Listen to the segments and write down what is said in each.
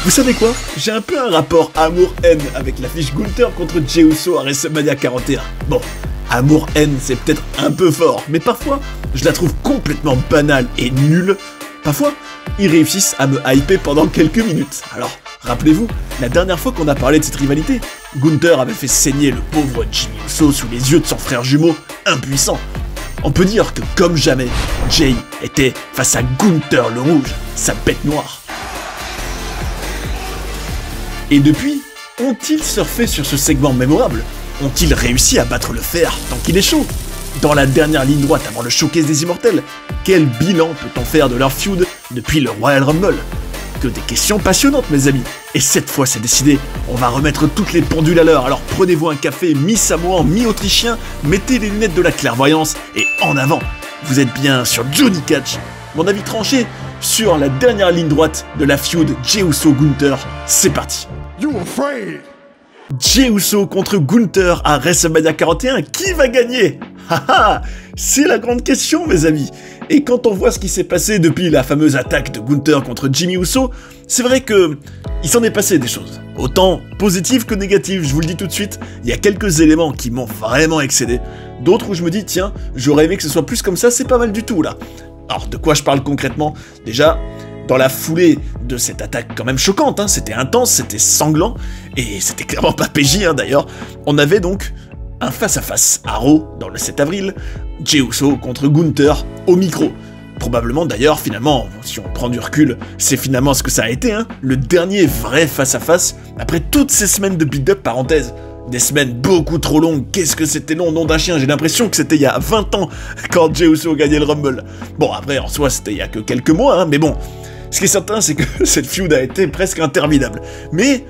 Vous savez quoi? J'ai un peu un rapport amour-haine avec l'affiche Gunther contre Jey Uso à WrestleMania 41. Bon, amour-haine c'est peut-être un peu fort, mais parfois je la trouve complètement banale et nulle. Parfois, ils réussissent à me hyper pendant quelques minutes. Alors, rappelez-vous, la dernière fois qu'on a parlé de cette rivalité, Gunther avait fait saigner le pauvre Jimmy Uso sous les yeux de son frère jumeau, impuissant. On peut dire que, comme jamais, Jey était face à Gunther le Rouge, sa bête noire. Et depuis, ont-ils surfé sur ce segment mémorable? Ont-ils réussi à battre le fer tant qu'il est chaud? Dans la dernière ligne droite avant le showcase des Immortels, quel bilan peut-on faire de leur feud depuis le Royal Rumble? Que des questions passionnantes, mes amis. Et cette fois, c'est décidé, on va remettre toutes les pendules à l'heure. Alors prenez-vous un café mi-samoan, mi-autrichien, mettez les lunettes de la clairvoyance et en avant. Vous êtes bien sur Johnny Catch. Mon avis tranché sur la dernière ligne droite de la feud Jey Uso-Gunther. C'est parti. Jey Uso contre Gunther à WrestleMania 41, qui va gagner? Haha, c'est la grande question, mes amis. Et quand on voit ce qui s'est passé depuis la fameuse attaque de Gunther contre Jimmy Uso, c'est vrai que il s'en est passé des choses. Autant positives que négatives, je vous le dis tout de suite, il y a quelques éléments qui m'ont vraiment excédé. D'autres où je me dis, tiens, j'aurais aimé que ce soit plus comme ça, c'est pas mal du tout, là. Alors, de quoi je parle concrètement? Déjà, dans la foulée de cette attaque quand même choquante, hein, c'était intense, c'était sanglant, et c'était clairement pas PJ d'ailleurs, on avait donc un face-à-face à Raw, dans le 7 avril, Jey Uso contre Gunther au micro. Probablement d'ailleurs, finalement, si on prend du recul, c'est finalement ce que ça a été, hein, le dernier vrai face-à-face, après toutes ces semaines de build-up, parenthèse, des semaines beaucoup trop longues, qu'est-ce que c'était long, nom d'un chien, j'ai l'impression que c'était il y a 20 ans, quand Jey Uso gagnait le Rumble. Bon, après, en soi, c'était il y a que quelques mois, hein, mais bon, ce qui est certain, c'est que cette feud a été presque interminable. Mais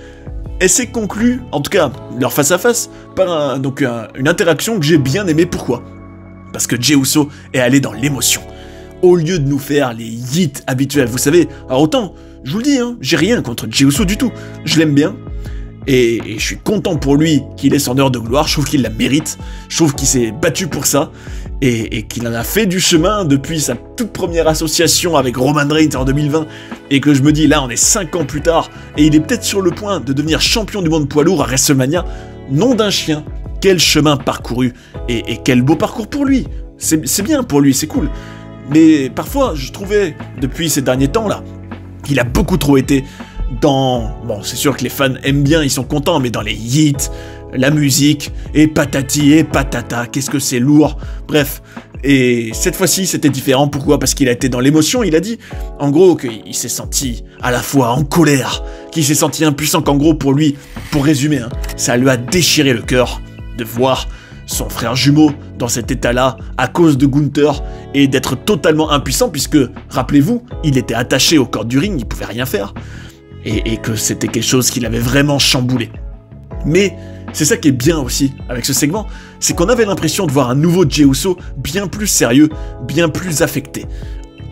elle s'est conclue, en tout cas leur face-à-face, par une interaction que j'ai bien aimée. Pourquoi? Parce que Jey Uso est allé dans l'émotion. Au lieu de nous faire les hits habituels, vous savez, alors autant, je vous le dis, hein, j'ai rien contre Jey Uso du tout. Je l'aime bien, et je suis content pour lui qu'il ait son heure de gloire, je trouve qu'il la mérite, je trouve qu'il s'est battu pour ça, et qu'il en a fait du chemin depuis sa toute première association avec Roman Reigns en 2020, et que je me dis, là on est 5 ans plus tard, et il est peut-être sur le point de devenir champion du monde poids lourd à WrestleMania. Nom d'un chien, quel chemin parcouru, et quel beau parcours pour lui, c'est bien pour lui, c'est cool. Mais parfois, je trouvais, depuis ces derniers temps là, qu'il a beaucoup trop été dans... Bon, c'est sûr que les fans aiment bien, ils sont contents, mais dans les hits, la musique, et patati et patata, qu'est-ce que c'est lourd, bref. Et cette fois-ci, c'était différent, pourquoi? Parce qu'il a été dans l'émotion, il a dit, en gros, qu'il s'est senti à la fois en colère, qu'il s'est senti impuissant, qu'en gros, pour lui, pour résumer, hein, ça lui a déchiré le cœur de voir son frère jumeau dans cet état-là, à cause de Gunther, et d'être totalement impuissant, puisque, rappelez-vous, il était attaché au corps du ring, il pouvait rien faire, et que c'était quelque chose qui l'avait vraiment chamboulé. Mais c'est ça qui est bien aussi avec ce segment, c'est qu'on avait l'impression de voir un nouveau Jey Uso bien plus sérieux, bien plus affecté,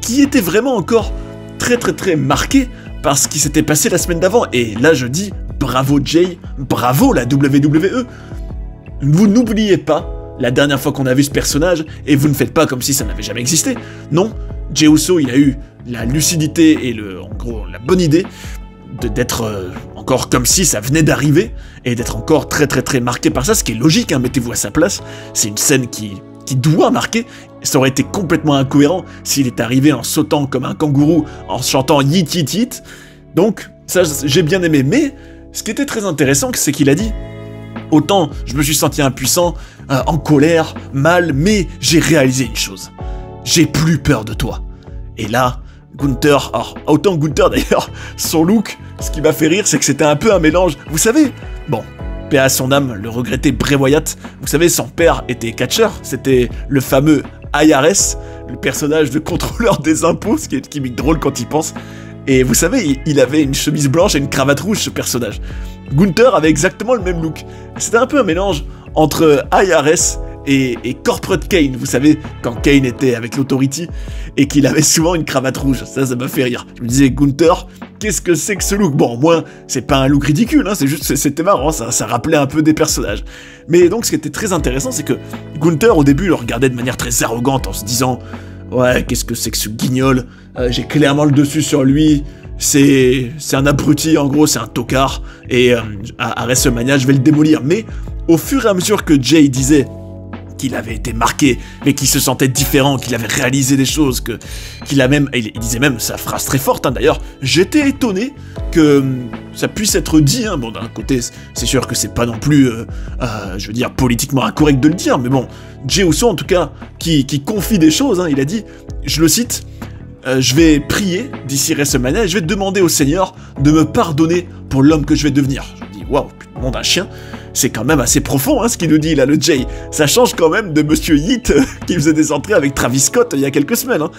qui était vraiment encore très marqué par ce qui s'était passé la semaine d'avant. Et là je dis bravo Jey, bravo la WWE. Vous n'oubliez pas la dernière fois qu'on a vu ce personnage, et vous ne faites pas comme si ça n'avait jamais existé. Non, Jey Uso il a eu la lucidité et en gros la bonne idée d'être encore comme si ça venait d'arriver, et d'être encore très marqué par ça, ce qui est logique, hein, mettez-vous à sa place, c'est une scène qui doit marquer. Ça aurait été complètement incohérent s'il est arrivé en sautant comme un kangourou, en chantant yit yit yit. Donc ça j'ai bien aimé, mais ce qui était très intéressant, c'est qu'il a dit, autant je me suis senti impuissant, en colère, mal, mais j'ai réalisé une chose, j'ai plus peur de toi. Et là, Gunther, alors, autant Gunther d'ailleurs, son look, ce qui m'a fait rire, c'est que c'était un peu un mélange, vous savez, bon, paix à son âme, le regretté Bray Wyatt, vous savez, son père était catcheur, c'était le fameux IRS, le personnage de contrôleur des impôts, ce qui est drôle quand il pense, et vous savez, il avait une chemise blanche et une cravate rouge, ce personnage. Gunther avait exactement le même look, c'était un peu un mélange entre IRS et Corporate Kane, vous savez, quand Kane était avec l'Authority, et qu'il avait souvent une cravate rouge, ça m'a fait rire. Je me disais, Gunther, qu'est-ce que c'est que ce look? Bon, au moins, c'est pas un look ridicule, hein, c'est juste, c'était marrant, ça rappelait un peu des personnages. Mais donc, ce qui était très intéressant, c'est que Gunther, au début, le regardait de manière très arrogante, en se disant, ouais, qu'est-ce que c'est que ce guignol, j'ai clairement le dessus sur lui, c'est un abruti, en gros, c'est un tocard, et à WrestleMania, je vais le démolir. Mais au fur et à mesure que Jay disait qu'il avait été marqué, mais qu'il se sentait différent, qu'il avait réalisé des choses, qu'il a même, il disait même sa phrase très forte, hein, d'ailleurs, j'étais étonné que ça puisse être dit, hein. Bon, d'un côté, c'est sûr que c'est pas non plus, je veux dire, politiquement incorrect de le dire, mais bon, Jey Uso, en tout cas, qui confie des choses, hein, il a dit, je le cite, je vais prier d'ici WrestleMania et je vais demander au Seigneur de me pardonner pour l'homme que je vais devenir. Je me dis, waouh, monde d'un chien, c'est quand même assez profond, hein, ce qu'il nous dit là, le Jay. Ça change quand même de Monsieur Yeet qui faisait des entrées avec Travis Scott il y a quelques semaines. Hein.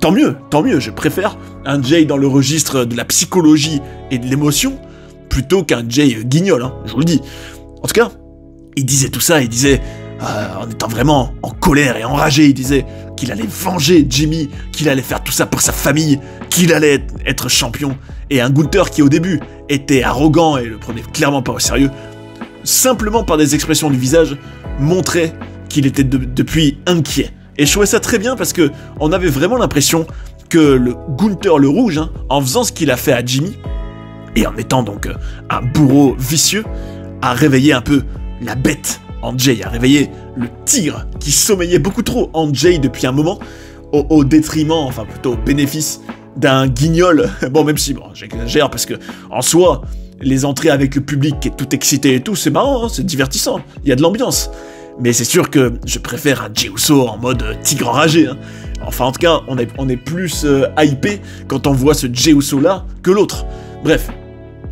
Tant mieux, je préfère un Jay dans le registre de la psychologie et de l'émotion plutôt qu'un Jay guignol, hein, je vous le dis. En tout cas, il disait tout ça, il disait, en étant vraiment en colère et enragé, il disait qu'il allait venger Jimmy, qu'il allait faire tout ça pour sa famille, qu'il allait être champion. Et un Gunther qui au début était arrogant et le prenait clairement pas au sérieux, simplement par des expressions du visage, montrait qu'il était depuis inquiet. Et je trouvais ça très bien parce que on avait vraiment l'impression que le Gunther le Rouge, hein, en faisant ce qu'il a fait à Jimmy, et en étant donc un bourreau vicieux, a réveillé un peu la bête en Jay, a réveillé le tigre qui sommeillait beaucoup trop en Jay depuis un moment, au détriment, enfin plutôt au bénéfice d'un guignol. Bon, même si, bon, j'exagère parce que en soi, les entrées avec le public qui est tout excité et tout, c'est marrant, hein, c'est divertissant, il y a de l'ambiance. Mais c'est sûr que je préfère un Jey Uso en mode tigre enragé. Hein. Enfin, en tout cas, on est plus hypé quand on voit ce Jey Uso là que l'autre. Bref,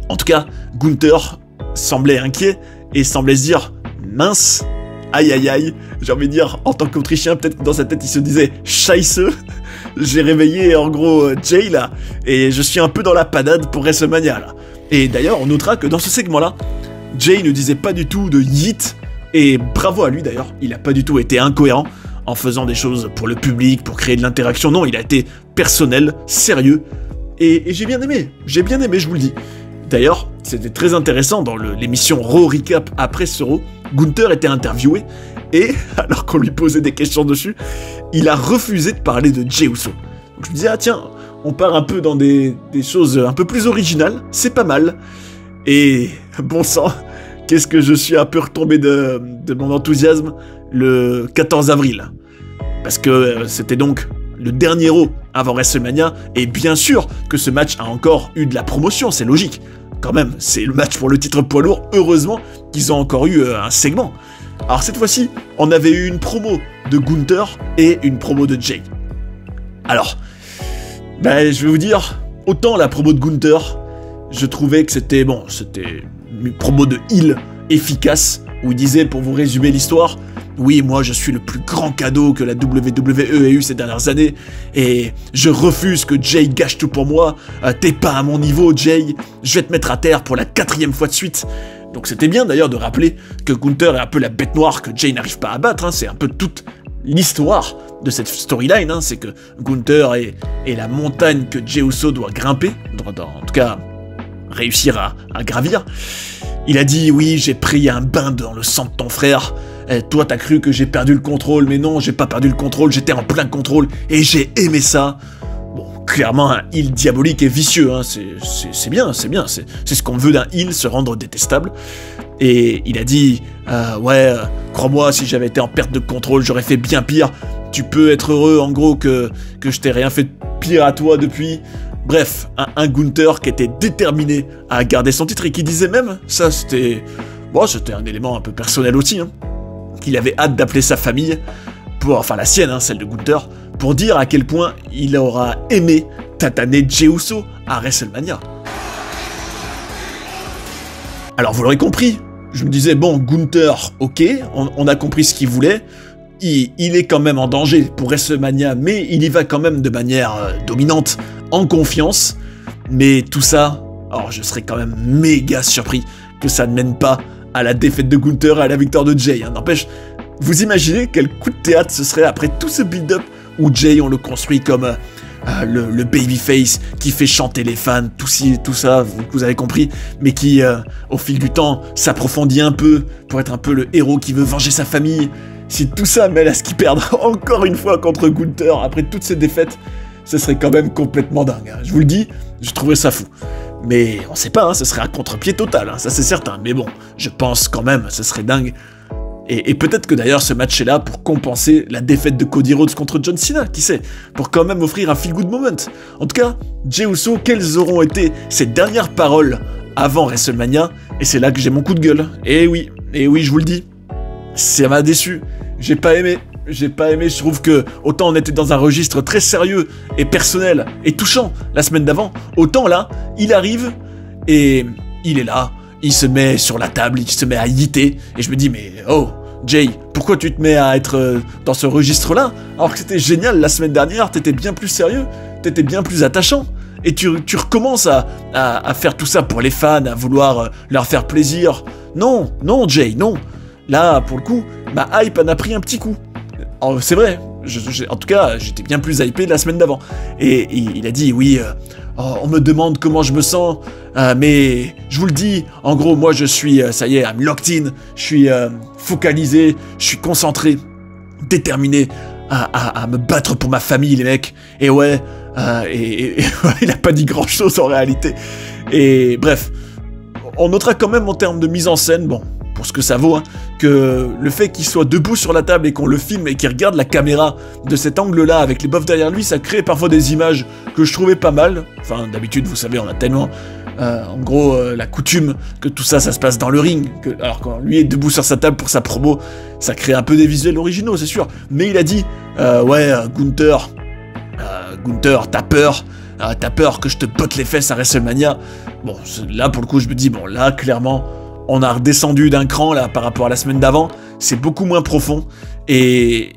en tout cas, Gunther semblait inquiet et semblait se dire mince, aïe aïe aïe. J'ai envie de dire, en tant qu'Autrichien, peut-être que dans sa tête il se disait scheisse. J'ai réveillé en gros Jay là et je suis un peu dans la panade pour WrestleMania là. Et d'ailleurs, on notera que dans ce segment là, Jay ne disait pas du tout de yeet. Et bravo à lui d'ailleurs, il a pas du tout été incohérent en faisant des choses pour le public, pour créer de l'interaction. Non, il a été personnel, sérieux, et j'ai bien aimé, je vous le dis. D'ailleurs, c'était très intéressant dans l'émission Raw Recap après ce Raw, Gunther était interviewé, et alors qu'on lui posait des questions dessus, il a refusé de parler de Jey Uso. Donc je me disais, ah tiens, on part un peu dans des choses un peu plus originales, c'est pas mal, et bon sang... Qu'est-ce que je suis un peu retombé de mon enthousiasme le 14 avril. Parce que c'était donc le dernier Raw avant WrestleMania, et bien sûr que ce match a encore eu de la promotion, c'est logique. Quand même, c'est le match pour le titre poids lourd, heureusement qu'ils ont encore eu un segment. Alors cette fois-ci, on avait eu une promo de Gunther et une promo de Jay. Alors, ben, je vais vous dire, autant la promo de Gunther, je trouvais que c'était, bon, c'était... une promo de heel efficace, où il disait, pour vous résumer l'histoire, oui, moi je suis le plus grand cadeau que la WWE ait eu ces dernières années, et je refuse que Jay gâche tout pour moi, t'es pas à mon niveau Jay, je vais te mettre à terre pour la 4e fois de suite. Donc c'était bien d'ailleurs de rappeler que Gunther est un peu la bête noire que Jay n'arrive pas à battre, hein, c'est un peu toute l'histoire de cette storyline, hein, c'est que Gunther est la montagne que Jey Uso doit grimper, en tout cas... réussir à gravir. Il a dit, oui, j'ai pris un bain dans le sang de ton frère, toi t'as cru que j'ai perdu le contrôle, mais non, j'ai pas perdu le contrôle, j'étais en plein contrôle, et j'ai aimé ça. Bon, clairement, un heel diabolique et vicieux, hein, c'est bien, c'est ce qu'on veut d'un heel, se rendre détestable. Et il a dit, ouais, crois-moi, si j'avais été en perte de contrôle, j'aurais fait bien pire, tu peux être heureux, en gros, que je t'ai rien fait de pire à toi depuis... Bref, un Gunther qui était déterminé à garder son titre et qui disait même, ça c'était... Bon, c'était un élément un peu personnel aussi, hein, qu'il avait hâte d'appeler sa famille, enfin la sienne, hein, celle de Gunther, pour dire à quel point il aura aimé tataner Jey Uso à WrestleMania. Alors vous l'aurez compris, je me disais, bon, Gunther, ok, on a compris ce qu'il voulait, il est quand même en danger pour WrestleMania, mais il y va quand même de manière dominante, en confiance, mais tout ça, alors je serais quand même méga surpris que ça ne mène pas à la défaite de Gunther et à la victoire de Jay. Hein. N'empêche, vous imaginez quel coup de théâtre ce serait après tout ce build-up où Jay, on le construit comme le babyface qui fait chanter les fans, tout ça, vous avez compris, mais qui, au fil du temps, s'approfondit un peu pour être un peu le héros qui veut venger sa famille. Si tout ça mêle à ce qu'il perde encore une fois contre Gunther après toutes ces défaites, ce serait quand même complètement dingue. Hein. Je vous le dis, je trouverais ça fou. Mais on sait pas, hein, ce serait un contre-pied total, hein, ça c'est certain. Mais bon, je pense quand même, ce serait dingue. Et peut-être que d'ailleurs ce match est là pour compenser la défaite de Cody Rhodes contre John Cena, qui sait, pour quand même offrir un feel-good moment. En tout cas, Jey Uso, quelles auront été ses dernières paroles avant WrestleMania? Et c'est là que j'ai mon coup de gueule. Et oui, je vous le dis, ça m'a déçu. J'ai pas aimé, je trouve que autant on était dans un registre très sérieux et personnel et touchant la semaine d'avant, autant là, il arrive et il est là. Il se met sur la table, il se met à yitter, et je me dis, mais oh, Jay, pourquoi tu te mets à être dans ce registre-là, alors que c'était génial la semaine dernière, t'étais bien plus sérieux, t'étais bien plus attachant, et tu recommences à faire tout ça pour les fans, à vouloir leur faire plaisir. Non, Jay, non. Là, pour le coup, ma hype en a pris un petit coup. C'est vrai, en tout cas, j'étais bien plus hypé la semaine d'avant. Et il a dit, oui, on me demande comment je me sens, mais je vous le dis, en gros, moi je suis, ça y est, I'm locked in, je suis focalisé, je suis concentré, déterminé à me battre pour ma famille, les mecs. Et ouais, il a pas dit grand chose en réalité. Et bref, on notera quand même en termes de mise en scène, bon, pour ce que ça vaut, hein, que le fait qu'il soit debout sur la table et qu'on le filme et qu'il regarde la caméra de cet angle-là avec les bofs derrière lui, ça crée parfois des images que je trouvais pas mal. Enfin, d'habitude, vous savez, on a tellement, en gros, la coutume que tout ça, ça se passe dans le ring. Alors quand lui est debout sur sa table pour sa promo, ça crée un peu des visuels originaux, c'est sûr. Mais il a dit, ouais, Gunther, t'as peur que je te botte les fesses à WrestleMania. Bon, là, pour le coup, je me dis, bon, là, clairement, on a redescendu d'un cran là par rapport à la semaine d'avant, c'est beaucoup moins profond et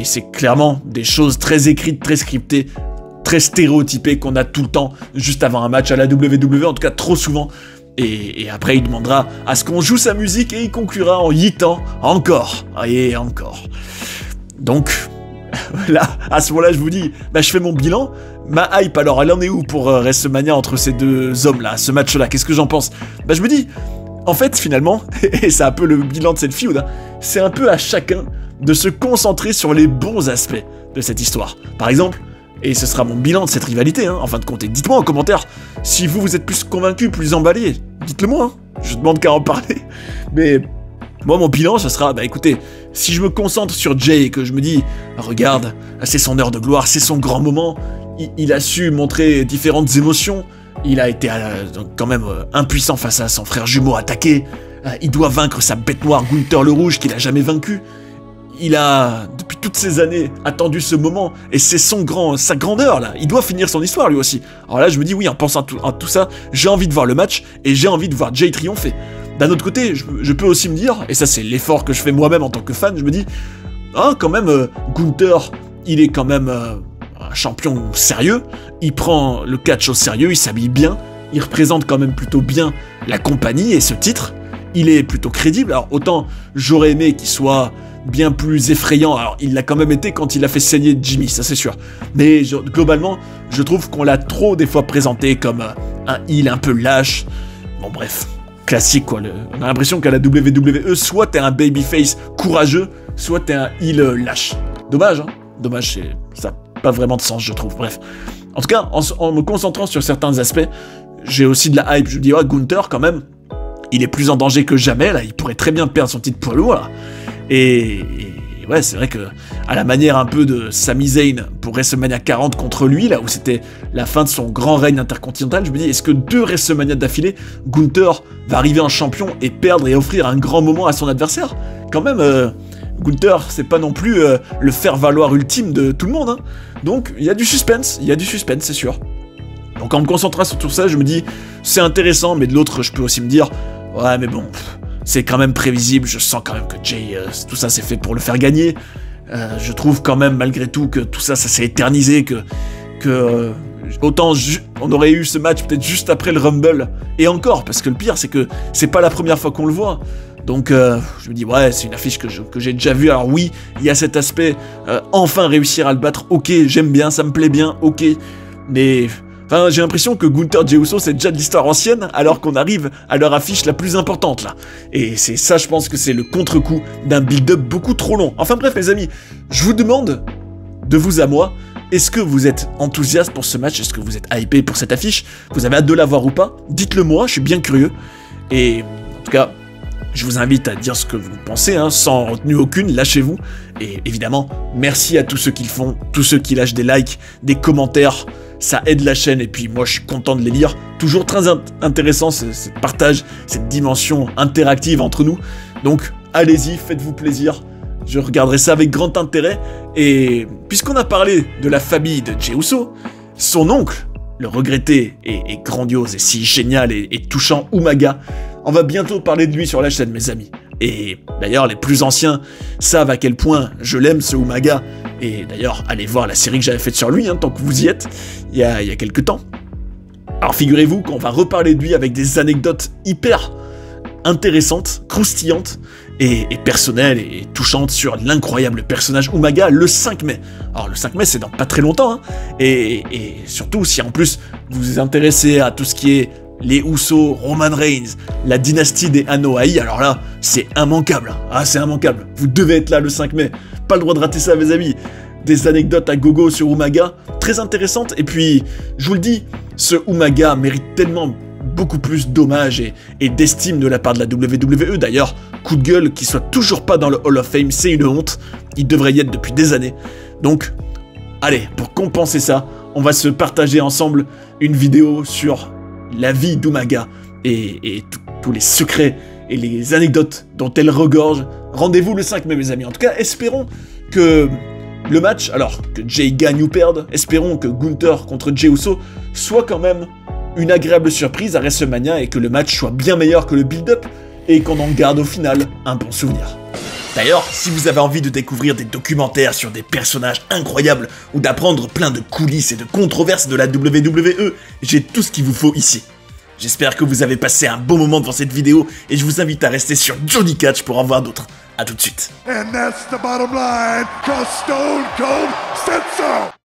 c'est clairement des choses très écrites, très scriptées, très stéréotypées qu'on a tout le temps juste avant un match à la WWE, en tout cas trop souvent. Et après il demandera à ce qu'on joue sa musique et il conclura en yitant encore et encore. Donc là, à ce moment-là, je vous dis, bah, je fais mon bilan. Ma hype, alors elle en est où pour WrestleMania entre ces deux hommes là, ce match-là? Qu'est-ce que j'en pense? Bah je me dis, en fait, finalement, et c'est un peu le bilan de cette feud, hein, c'est un peu à chacun de se concentrer sur les bons aspects de cette histoire. Par exemple, et ce sera mon bilan de cette rivalité, hein, en fin de compte, et dites-moi en commentaire si vous êtes plus convaincu, plus emballé, dites-le moi, hein, je demande qu'à en parler, mais moi mon bilan ce sera, bah écoutez, si je me concentre sur Jay et que je me dis, regarde, c'est son heure de gloire, c'est son grand moment, il a su montrer différentes émotions, il a été quand même impuissant face à son frère jumeau attaqué. Il doit vaincre sa bête noire Gunther le Rouge qu'il a jamais vaincu. Il a, depuis toutes ces années, attendu ce moment. Et c'est sa grandeur là. Il doit finir son histoire lui aussi. Alors là je me dis oui, en pensant à tout ça, j'ai envie de voir le match et j'ai envie de voir Jay triompher. D'un autre côté, je peux aussi me dire, et ça c'est l'effort que je fais moi-même en tant que fan, je me dis, ah quand même, Gunther, il est quand même... un champion sérieux, il prend le catch au sérieux, il s'habille bien, il représente quand même plutôt bien la compagnie et ce titre, il est plutôt crédible, alors autant j'aurais aimé qu'il soit bien plus effrayant, alors il l'a quand même été quand il a fait saigner Jimmy, ça c'est sûr, mais globalement, je trouve qu'on l'a trop des fois présenté comme un heel un peu lâche, bon bref, classique quoi, on a l'impression qu'à la WWE, soit t'es un babyface courageux, soit t'es un heel lâche, dommage, hein, dommage, ça pas vraiment de sens, je trouve. Bref. En tout cas, en me concentrant sur certains aspects, j'ai aussi de la hype. Je me dis, oh, Gunther, quand même, il est plus en danger que jamais, là. Il pourrait très bien perdre son titre poids lourd, là. Et ouais, c'est vrai que, à la manière un peu de Sami Zayn pour WrestleMania 40 contre lui, là, où c'était la fin de son grand règne intercontinental, je me dis, est-ce que 2 WrestleMania d'affilée, Gunther va arriver en champion et perdre et offrir un grand moment à son adversaire? Quand même, Gunther, c'est pas non plus le faire-valoir ultime de tout le monde, hein. Donc, il y a du suspense, c'est sûr. Donc, en me concentrant sur tout ça, je me dis, c'est intéressant, mais de l'autre, je peux aussi me dire, ouais, mais bon, c'est quand même prévisible, je sens quand même que Jay, tout ça, c'est fait pour le faire gagner. Je trouve quand même, malgré tout, que tout ça, ça s'est éternisé, que autant on aurait eu ce match peut-être juste après le Rumble, et encore, parce que le pire, c'est que c'est pas la première fois qu'on le voit. Donc je me dis, ouais, c'est une affiche que j'ai déjà vue, alors oui, il y a cet aspect, enfin réussir à le battre, ok, j'aime bien, ça me plaît bien, ok, mais... Enfin, j'ai l'impression que Gunther Jey Uso, c'est déjà de l'histoire ancienne, alors qu'on arrive à leur affiche la plus importante, là. Et c'est ça, je pense que c'est le contre-coup d'un build-up beaucoup trop long. Enfin bref, les amis, je vous demande, de vous à moi, Est-ce que vous êtes enthousiaste pour ce match? Est-ce que vous êtes hypé pour cette affiche? Vous avez hâte de la voir ou pas? Dites-le moi, je suis bien curieux. Et en tout cas, je vous invite à dire ce que vous pensez, hein, sans retenue aucune, lâchez-vous. Et évidemment, merci à tous ceux qui le font, tous ceux qui lâchent des likes, des commentaires, ça aide la chaîne et puis moi je suis content de les lire. Toujours très intéressant ce partage, cette dimension interactive entre nous. Donc allez-y, faites-vous plaisir, je regarderai ça avec grand intérêt. Et puisqu'on a parlé de la famille de Jey Uso, son oncle, le regretté et grandiose et si génial et touchant Umaga, on va bientôt parler de lui sur la chaîne, mes amis. Et d'ailleurs, les plus anciens savent à quel point je l'aime, ce Umaga. Et d'ailleurs, allez voir la série que j'avais faite sur lui, hein, tant que vous y êtes, il y a quelques temps. Alors figurez-vous qu'on va reparler de lui avec des anecdotes hyper intéressantes, croustillantes et personnelles et touchantes sur l'incroyable personnage Umaga le 5 mai. Alors le 5 mai, c'est dans pas très longtemps, hein, et surtout si en plus vous vous intéressez à tout ce qui est les Usos, Roman Reigns, la dynastie des Anoa'i, alors là, c'est immanquable. Ah, c'est immanquable. Vous devez être là le 5 mai. Pas le droit de rater ça, mes amis. Des anecdotes à gogo sur Umaga, très intéressantes. Et puis, je vous le dis, ce Umaga mérite tellement beaucoup plus d'hommages et d'estime de la part de la WWE. D'ailleurs, coup de gueule, qu'il soit toujours pas dans le Hall of Fame, c'est une honte. Il devrait y être depuis des années. Donc, allez, pour compenser ça, on va se partager ensemble une vidéo sur la vie d'Umaga et tous les secrets et les anecdotes dont elle regorge. Rendez-vous le 5 mai, mes amis. En tout cas, espérons que le match, alors que Jey gagne ou perde, espérons que Gunther contre Jey Uso soit quand même une agréable surprise à WrestleMania et que le match soit bien meilleur que le build-up et qu'on en garde au final un bon souvenir. D'ailleurs, si vous avez envie de découvrir des documentaires sur des personnages incroyables ou d'apprendre plein de coulisses et de controverses de la WWE, j'ai tout ce qu'il vous faut ici. J'espère que vous avez passé un bon moment devant cette vidéo et je vous invite à rester sur Johnny Catch pour en voir d'autres. A tout de suite. And that's the bottom line, 'cause Stone Cold said so.